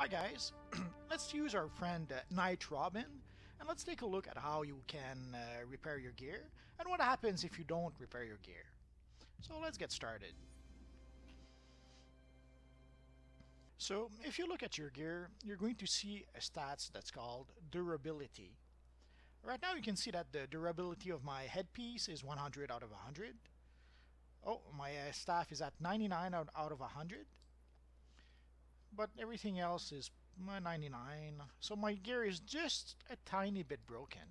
Hi guys, let's use our friend Night Robin and let's take a look at how you can repair your gear and what happens if you don't repair your gear. So let's get started. So if you look at your gear, you're going to see a stats that's called durability. Right now you can see that the durability of my headpiece is 100 out of 100. Oh, my staff is at 99 out of 100. But everything else is 99. So my gear is just a tiny bit broken.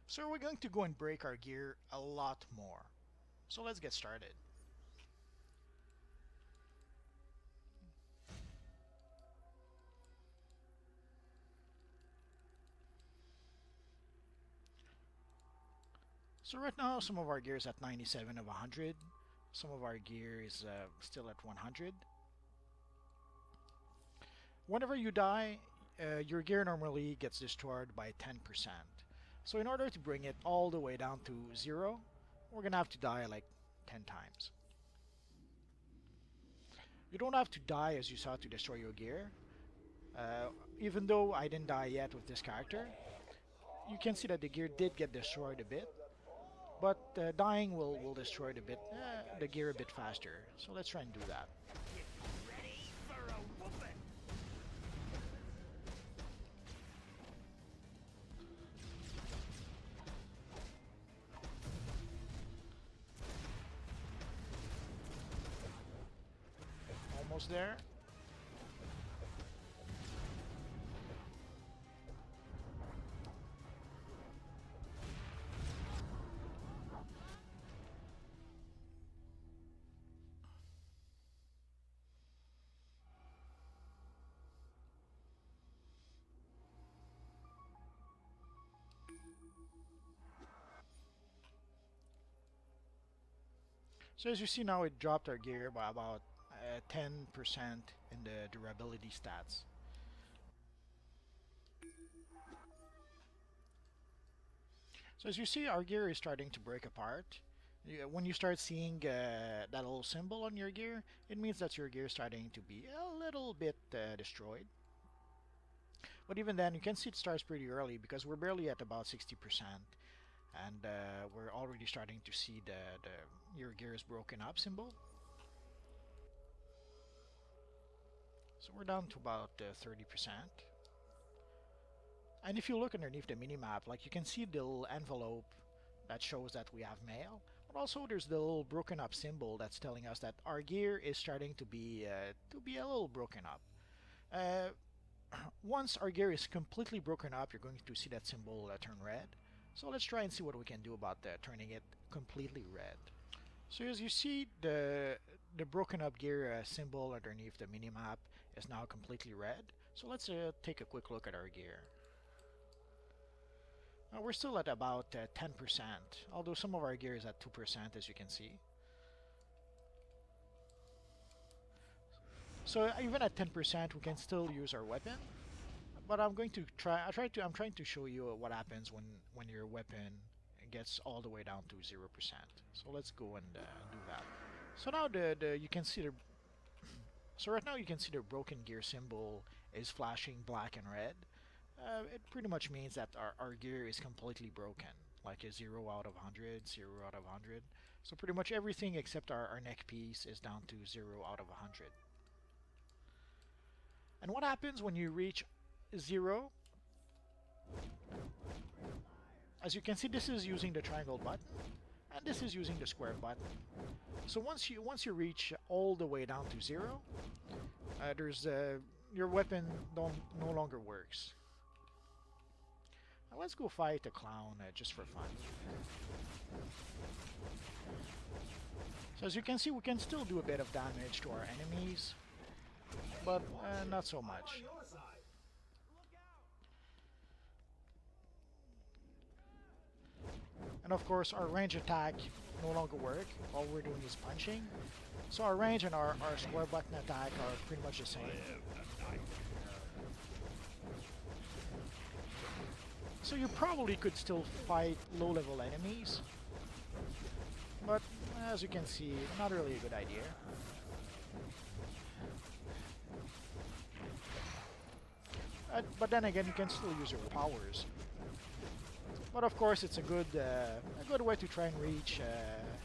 So we're going to go and break our gear a lot more. So let's get started. So right now some of our gear is at 97 of 100. Some of our gear is still at 100. Whenever you die, your gear normally gets destroyed by 10%. So in order to bring it all the way down to 0, we're gonna have to die like 10 times. You don't have to die as you saw to destroy your gear. Even though I didn't die yet with this character, you can see that the gear did get destroyed a bit. But dying will destroy the gear a bit faster. So let's try and do that. Ready for a whooping? Almost there. So as you see now, it dropped our gear by about 10% in the durability stats. So as you see, our gear is starting to break apart. When you start seeing that little symbol on your gear, it means that your gear is starting to be a little bit destroyed. But even then, you can see it starts pretty early because we're barely at about 60%. And we're already starting to see the your gear is broken up symbol. So we're down to about 30%. And if you look underneath the minimap, like you can see the little envelope that shows that we have mail, but also there's the little broken up symbol that's telling us that our gear is starting to be a little broken up. Once our gear is completely broken up, you're going to see that symbol turn red. So let's try and see what we can do about turning it completely red. So as you see, the broken up gear symbol underneath the minimap is now completely red. So let's take a quick look at our gear. Now we're still at about 10%, although some of our gear is at 2%, as you can see. So even at 10%, we can still use our weapon. But I'm going to I'm trying to show you what happens when your weapon gets all the way down to 0%. So let's go and do that. So now you can see the so right now you can see the broken gear symbol is flashing black and red. It pretty much means that our gear is completely broken, like a 0 out of 100, 0 out of 100. So pretty much everything except our neck piece is down to 0 out of 100. And what happens when you reach 0? As you can see, this is using the triangle button, and this is using the square button. So once you reach all the way down to 0, there's your weapon no longer works. Now let's go fight a clown just for fun. So as you can see, we can still do a bit of damage to our enemies, but not so much. And of course, our range attack no longer work. All we're doing is punching. So our range and our square button attack are pretty much the same. So you probably could still fight low-level enemies, but As you can see, not really a good idea. But then again, you can still use your powers. But of course, it's a good way to try and reach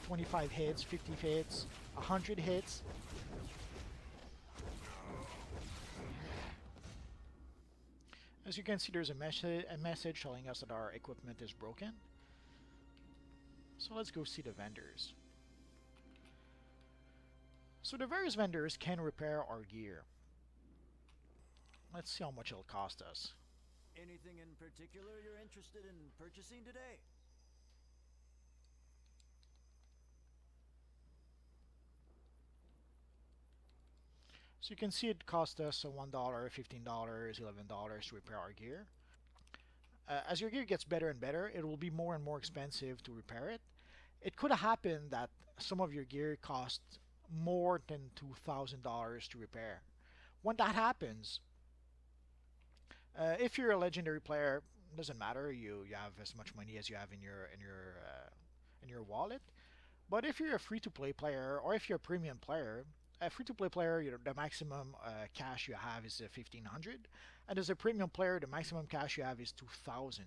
25 hits, 50 hits, 100 hits. As you can see, there's a message telling us that our equipment is broken. So let's go see the vendors. So the various vendors can repair our gear. Let's see how much it'll cost us. Anything in particular you're interested in purchasing today? So you can see it cost us $1, $15, $11 to repair our gear. As your gear gets better and better, it will be more and more expensive to repair it. It could happen that some of your gear costs more than $2,000 to repair. When that happens, if you're a legendary player, it doesn't matter. You have as much money as you have in your wallet. But if you're a free-to-play player or if you're a premium player, a free-to-play player, the maximum cash you have is 1,500, and as a premium player, the maximum cash you have is 2,000.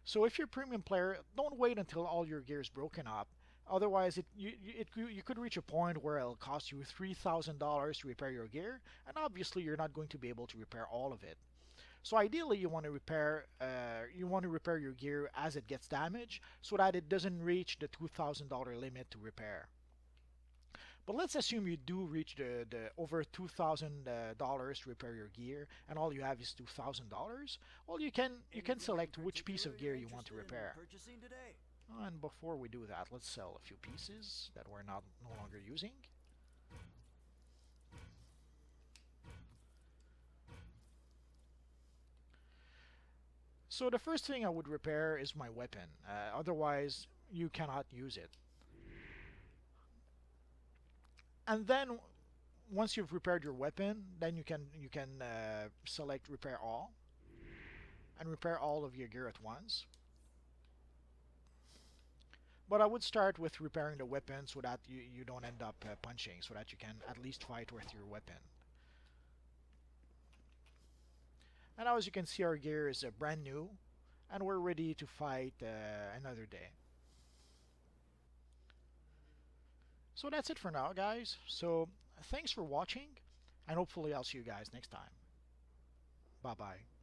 So if you're a premium player, don't wait until all your gear is broken up. Otherwise, you could reach a point where it'll cost you $3,000 to repair your gear, and obviously you're not going to be able to repair all of it. So ideally, you want to repair your gear as it gets damaged, so that it doesn't reach the $2,000 limit to repair. But let's assume you do reach the over $2,000 to repair your gear, and all you have is $2,000. Well, you can select which piece of gear you want to repair. Purchasing today? And before we do that, let's sell a few pieces that we're no longer using. So the first thing I would repair is my weapon. Otherwise, you cannot use it. And then once you've repaired your weapon, then you can select repair all and repair all of your gear at once. But I would start with repairing the weapon so that you don't end up punching, so that you can at least fight with your weapon. And now as you can see, our gear is brand new and we're ready to fight another day. So that's it for now, guys. So thanks for watching, and hopefully I'll see you guys next time. Bye bye.